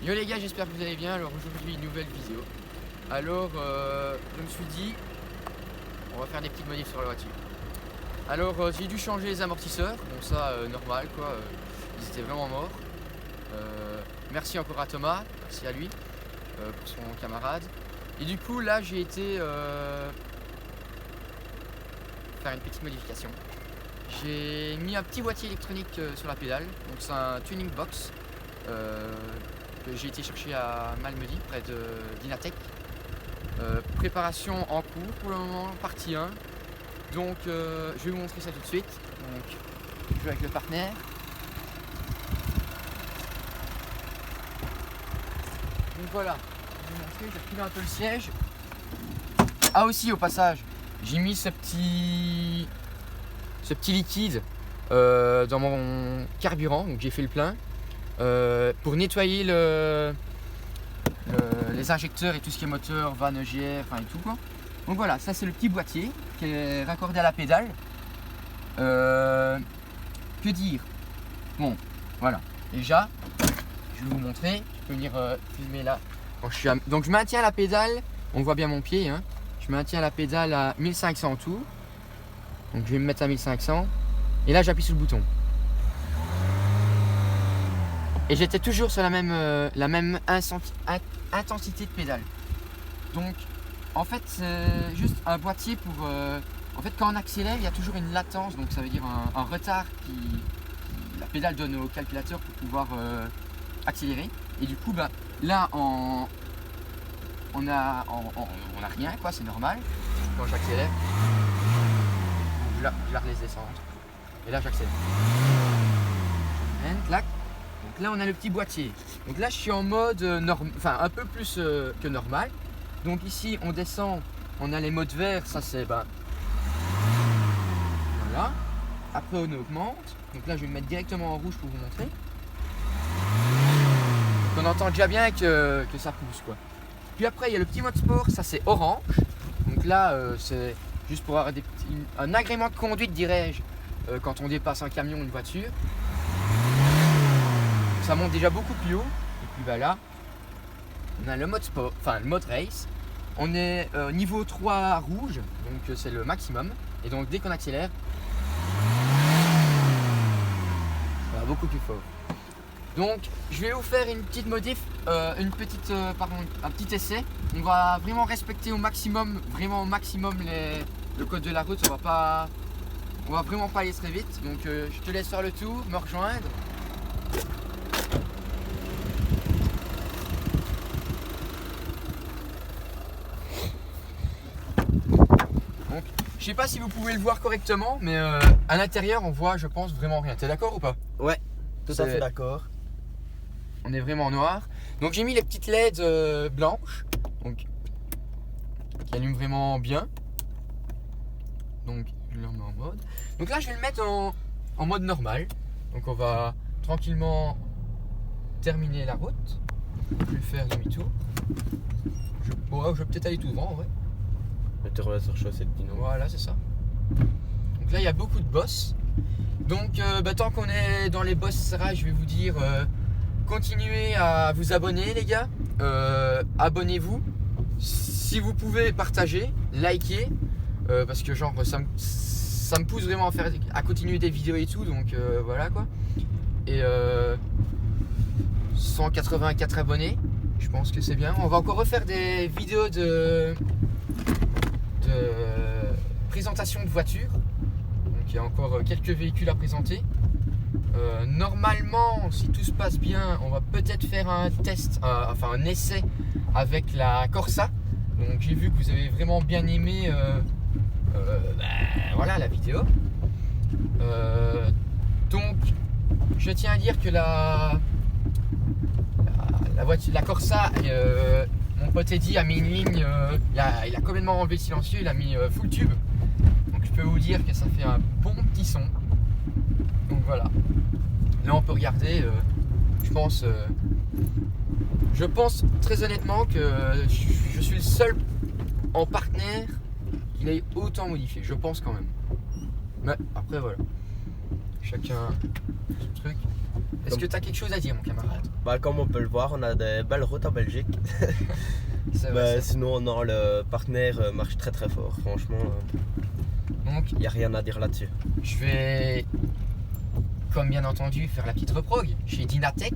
Yo les gars, j'espère que vous allez bien. Alors aujourd'hui, une nouvelle vidéo. Alors je me suis dit, on va faire des petites modifs sur la voiture. Alors j'ai dû changer les amortisseurs. Bon ça, normal quoi, ils étaient vraiment morts. Merci encore à Thomas, merci à lui pour son camarade. Et du coup là j'ai été faire une petite modification. J'ai mis un petit boîtier électronique sur la pédale. Donc c'est un tuning box. Que j'ai été chercher à Malmedy, près de d'Inatech. Préparation en cours pour le moment, partie 1. Donc je vais vous montrer ça tout de suite. Donc je vais avec le partenaire. Donc voilà, je vais vous montrer, j'ai repris un peu le siège. Ah aussi au passage, j'ai mis ce petit liquide dans mon carburant, donc j'ai fait le plein. Pour nettoyer les injecteurs et tout ce qui est moteur, vanne, EGR, enfin et tout quoi. Donc voilà, ça c'est le petit boîtier qui est raccordé à la pédale. Que dire? Bon, voilà. Déjà, je vais vous montrer. Je peux venir filmer là. Quand je suis donc je maintiens la pédale. On voit bien mon pied. Hein. Je maintiens la pédale à 1500 tours. Donc je vais me mettre à 1500. Et là j'appuie sur le bouton. Et j'étais toujours sur la même intensité de pédale. Donc en fait c'est juste un boîtier pour... en fait quand on accélère il y a toujours une latence, donc ça veut dire un retard qui la pédale donne au calculateur pour pouvoir accélérer. Et du coup bah, là on a rien quoi, c'est normal. Quand j'accélère, je la laisse descendre. Et là j'accélère. Clac. Donc là on a le petit boîtier. Donc là je suis en mode enfin un peu plus que normal. Donc ici on descend, on a les modes verts, ça c'est voilà. Après on augmente. Donc là je vais me mettre directement en rouge pour vous montrer. Donc on entend déjà bien que ça pousse quoi. Puis après il y a le petit mode sport, ça c'est orange. Donc là c'est juste pour avoir un agrément de conduite dirais-je quand on dépasse un camion ou une voiture. Ça monte déjà beaucoup plus haut. Et puis bah là, on a le mode sport, enfin le mode race. On est niveau 3 rouge, donc c'est le maximum. Et donc dès qu'on accélère, ça va beaucoup plus fort. Donc je vais vous faire une petite modif, un petit essai. On va vraiment respecter au maximum, le code de la route. On va vraiment pas aller très vite. Donc je te laisse faire le tour, me rejoindre. Donc, je sais pas si vous pouvez le voir correctement, mais à l'intérieur on voit, je pense, vraiment rien. T'es d'accord ou pas? Ouais, tout à fait d'accord. On est vraiment noir. Donc j'ai mis les petites LED blanches, donc qui allument vraiment bien. Donc je le remets en mode. Donc là je vais le mettre en mode normal. Donc on va tranquillement terminer la route. Je vais faire demi-tour. Je vais peut-être aller tout droit en vrai. Mettez la sur chaussée de Dino. Voilà, c'est ça. Donc là, il y a beaucoup de boss. Donc, tant qu'on est dans les boss rares, je vais vous dire continuez à vous abonner, les gars. Abonnez-vous. Si vous pouvez, partagez, likez. Parce que, genre, ça me pousse vraiment à continuer des vidéos et tout. Donc, voilà quoi. Et 184 abonnés. Je pense que c'est bien. On va encore refaire des vidéos de présentation de voiture. Donc il y a encore quelques véhicules à présenter. Normalement, si tout se passe bien, on va peut-être faire un test, un essai avec la Corsa. Donc j'ai vu que vous avez vraiment bien aimé voilà, la vidéo. Donc je tiens à dire que la Corsa, mon pote Eddy a mis une ligne, il a complètement enlevé le silencieux, il a mis full tube. Donc je peux vous dire que ça fait un bon petit son. Donc voilà. Là on peut regarder, je pense très honnêtement que je suis le seul en partenaire qui l'ait autant modifié, je pense quand même. Mais après voilà. Chacun son truc. Est-ce que tu as quelque chose à dire, mon camarade? Bah, comme on peut le voir, on a des belles routes en Belgique. C'est vrai, Sinon, non, le partenaire marche très très fort. Franchement, Donc, il n'y a rien à dire là-dessus. je vais, comme bien entendu, faire la petite reprog chez Dynatech,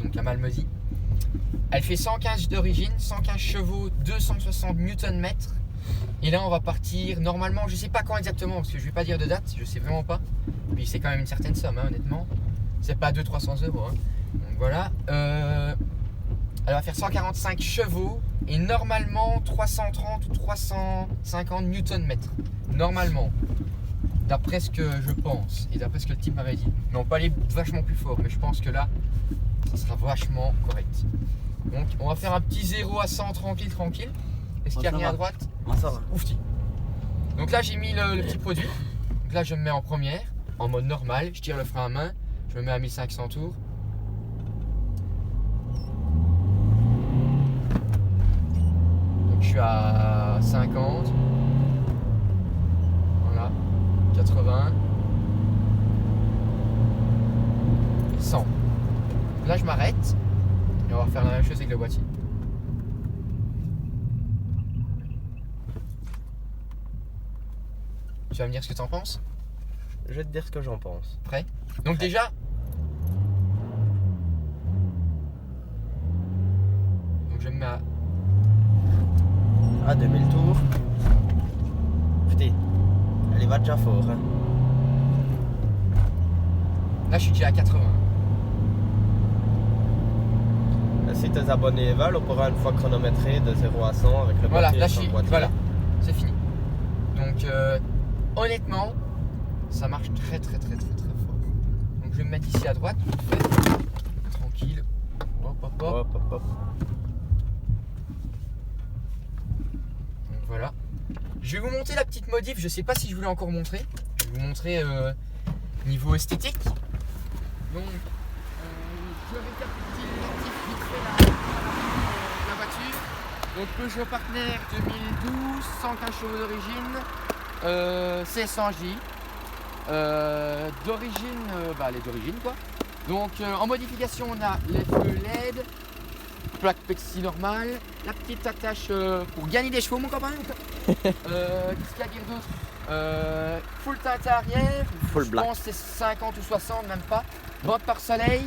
donc à Malmedy. Elle fait 115 d'origine, 115 chevaux, 260 Nm. Et là, on va partir normalement, je sais pas quand exactement, parce que je vais pas dire de date, je sais vraiment pas. Puis c'est quand même une certaine somme, hein, honnêtement. C'est pas 200-300 €. Hein. Donc voilà. Elle va faire 145 chevaux et normalement 330 ou 350 Nm. Normalement. D'après ce que je pense et d'après ce que le type m'avait dit. Mais on peut aller vachement plus fort, mais je pense que là, ça sera vachement correct. Donc on va faire un petit 0 à 100 tranquille. Est-ce qu'il y a rien à droite? Ça va. Oufti. Donc là j'ai mis le petit produit. Donc là je me mets en première, en mode normal. Je tire le frein à main. Je me mets à 1500 tours. Donc je suis à 50. Voilà. 80. 100. Là je m'arrête. Et on va faire la même chose avec le boîtier. Tu vas me dire ce que tu en penses? Je vais te dire ce que j'en pense. Prêt? Donc déjà, donc je me mets À 2000 tours. Putain, elle y va déjà fort. Hein. là je suis déjà à 80. Si tes abonnés veulent, on pourra une fois chronométrer de 0 à 100 avec le Voilà, boîtier. là et je sans suis, boîtier. voilà, c'est fini. Donc honnêtement, ça marche très fort. Donc je vais me mettre ici à droite, vite fait. Tranquille. Hop. Hop, hop, hop. Donc voilà. Je vais vous montrer la petite modif, je sais pas si je vous l'ai encore montré. Je vais vous montrer niveau esthétique. Donc je récapitule vite fait la voiture. Donc Peugeot Partner 2012, 115 chevaux d'origine, 1600J. D'origine, elle est d'origine quoi. Donc en modification on a les feux LED, plaque Pexi normale, la petite attache pour gagner des chevaux mon copain. Qu'est-ce qu'il y a à dire d'autre? Full teinte arrière, Full je black. pense que c'est 50 ou 60 même pas. Bande par soleil,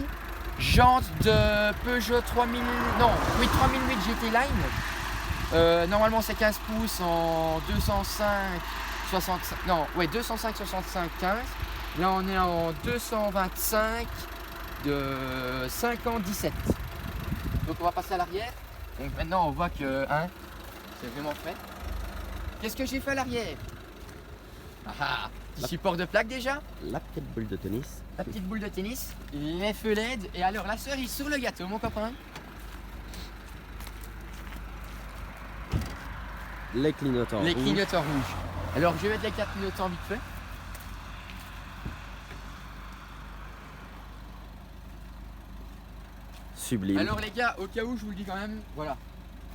jantes de Peugeot 3000, non, oui 3008 GT Line. Normalement c'est 15 pouces en 205 65, non, ouais 205 65 15. Là on est en 225 de 50 17. Donc on va passer à l'arrière. Donc maintenant on voit que c'est vraiment fait. Qu'est-ce que j'ai fait à l'arrière? Petit support de plaque déjà, La petite boule de tennis. la petite boule de tennis, les feux LED et alors la cerise sur le gâteau mon copain. Les clignotants. Les clignotants rouges. Alors je vais mettre les 4 clignotants vite fait. Sublime. Alors les gars, au cas où je vous le dis quand même, voilà.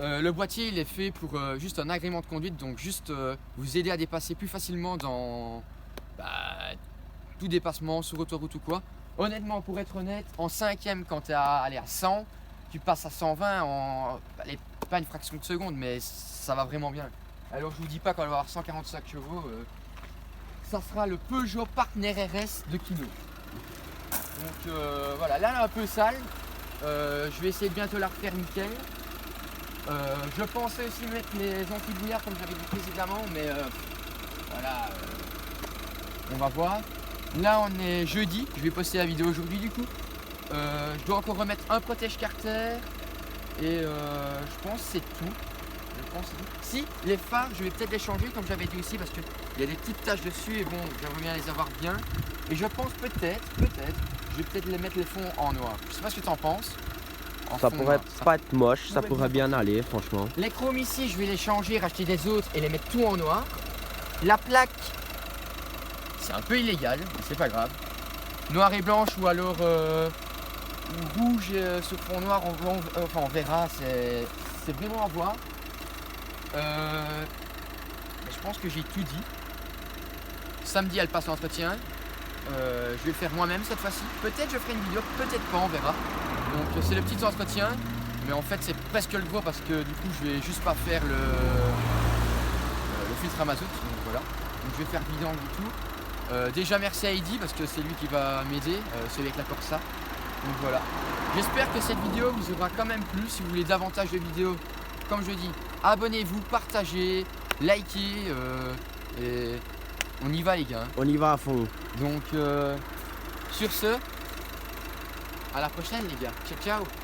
Le boîtier il est fait pour juste un agrément de conduite, donc juste vous aider à dépasser plus facilement dans tout dépassement sur autoroute ou quoi. Honnêtement, pour être honnête, en 5ème quand tu es à 100, tu passes à 120 en pas une fraction de seconde, mais ça va vraiment bien. Alors je vous dis pas qu'on va avoir 145 chevaux, ça sera le Peugeot Partner RS de Kino. Donc voilà, là elle est un peu sale. Je vais essayer de bientôt la refaire nickel. Je pensais aussi mettre les anti-brouillards comme j'avais dit précédemment, mais voilà, on va voir. Là on est jeudi, je vais poster la vidéo aujourd'hui du coup. Je dois encore remettre un protège carter et je pense que c'est tout. Si, les phares, je vais peut-être les changer comme j'avais dit aussi parce qu'il y a des petites taches dessus et bon, j'aimerais bien les avoir bien. Et je pense peut-être, je vais peut-être les mettre les fonds en noir. Je sais pas ce que tu en penses. En Ça fond pourrait noir, pas être moche, ça pourrait pourrait bien bien aller, franchement. Les chromes ici, je vais les changer, racheter des autres et les mettre tout en noir. La plaque, c'est un peu illégal, mais c'est pas grave. Noir et blanche ou alors rouge sur fond noir, on verra, c'est vraiment à voir. Mais je pense que j'ai tout dit. Samedi, elle passe l'entretien. je vais le faire moi-même cette fois-ci. Peut-être je ferai une vidéo, peut-être pas, on verra. Donc c'est le petit entretien, mais en fait c'est presque le gros parce que du coup je vais juste pas faire le filtre à mazout, donc voilà. Donc je vais faire vidange du tout. Déjà merci à Eddy parce que c'est lui qui va m'aider, celui avec la Corsa. Donc voilà. J'espère que cette vidéo vous aura quand même plu. Si vous voulez davantage de vidéos, comme je dis, abonnez-vous, partagez, likez, et on y va les gars. On y va à fond. Donc sur ce, à la prochaine les gars. Ciao ciao.